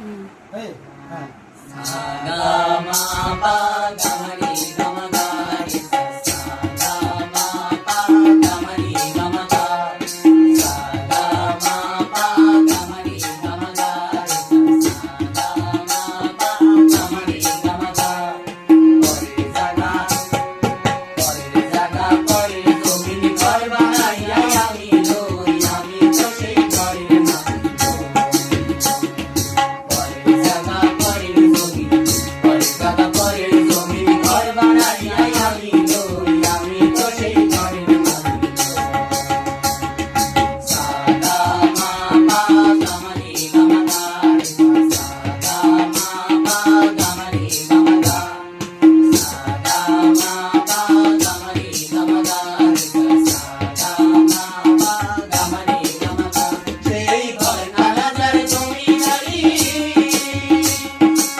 Hey, sa ga ma pa ga ma ri ga ma ga ri sa ga ma pa ga ma ri ga ma ga sa ga ma pa ga ma ri ga ma ga ri sa ga ma pa ga ma ri ga ma ga pore jaga pore তুমি ঘর বানাইয়া আমি লই আমি তো সেই ঘরের মালিক পরে জাগা পরে তুমি পরে জাগা পরে তুমি ঘর বানাইয়া আমি লই আমি তো সেই ঘরের মালিক সা গা মা পা গা মা রে গা মা গা রে সা গা মা পা গা মা রে গা মা গা সা গা মা পা গা মা রে গা মা গা রে সা গা মা পা গা মা রে গা মা গা সেই ঘর নালা যারে তুমি জানি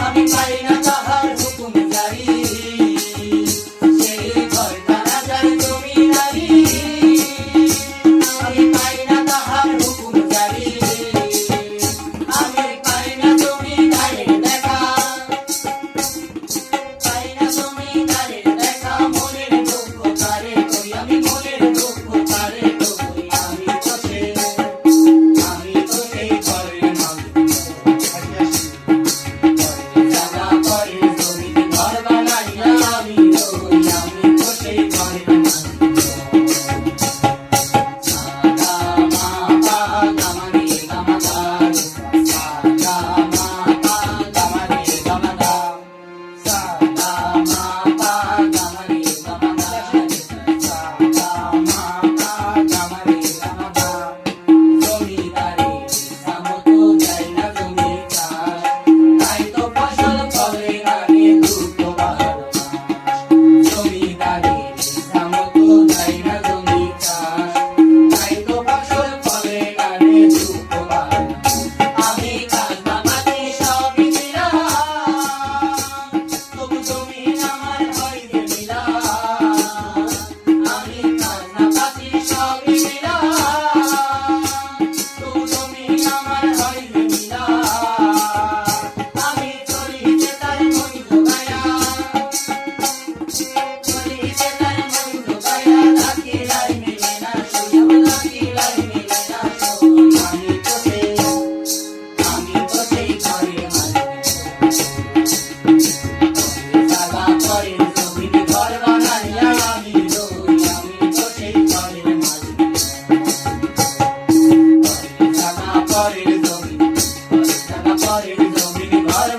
আমি পাই না তাহার হুকুম জারি সেই ঘর নালা যারে তুমি জানি আমি পাই না তাহার হুকুম জারি আমি পাই না তুমি গায়ে দেখা পাই না তুমি গায়ে দেখা মনের দুঃখ তারে কই আমি মনের দুঃখ তারে কই আমি তো সেই ঘরের মালিক জাগা পরে তুমি ঘর বানাইয়া আমি লই আমি তো সেই ঘরের মালিক সা গা মা পা গা মা রে গা মা গা রে সা গা মা পা গা মা রে গা মা গা সা গা মা পা গা মা রে গা মা গা রে সা গা মা পা গা মা রে গা মা গা জমিদারি সামতো যায় না জমি চাষ তাই তো ফসল ফলে না রে দুটো বারো মাস জমিদারি সামতো যায় না জমি চাষ তাই তো ফসল ফলে না রে দুটো বারো মাস আমি কাজবা মাটি সবই দিলাম তবু জমি আমার হয় যে মিলা আমি কাজবা মাটি সবই দিলাম তবু জমি আমার হয় যে মিলা আমি চলি যে তার মই জোগায়া চলি যে তার মই জোগায়া লাকি লাই মিলে না শুয়াম লাকি লাই মিলে না শুই আমি তো সেই ঘরের মালিক জাগা পরে তুমি ঘর বানাইয়া আমি লই আমি তো সেই ঘরের মালিক জাগা পরে তুমি ঘর